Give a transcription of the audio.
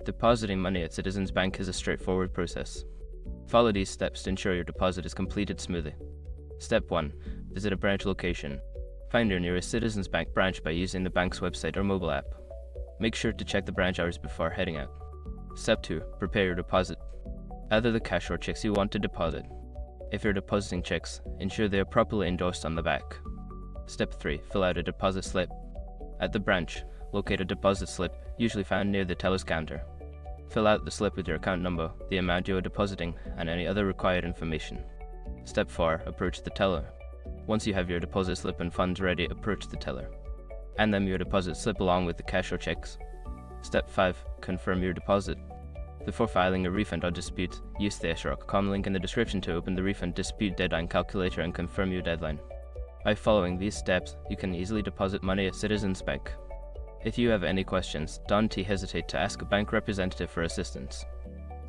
Depositing money at Citizens Bank is a straightforward process. Follow these steps to ensure your deposit is completed smoothly. Step 1. Visit a branch location. Find your nearest Citizens Bank branch by using the bank's website or mobile app. Make sure to check the branch hours before heading out. Step 2. Prepare your deposit. Either the cash or checks you want to deposit. If you're depositing checks, ensure they are properly endorsed on the back. Step 3. Fill out a deposit slip. At the branch, locate a deposit slip, usually found near the teller's counter. Fill out the slip with your account number, the amount you are depositing, and any other required information. Step 4. Approach the teller. Once you have your deposit slip and funds ready, approach the teller. Hand them your deposit slip along with the cash or checks. Step 5. Confirm your deposit. Before filing a refund or dispute, use the SROC.com link in the description to open the refund dispute deadline calculator and confirm your deadline. By following these steps, you can easily deposit money at Citizens Bank. If you have any questions, don't hesitate to ask a bank representative for assistance.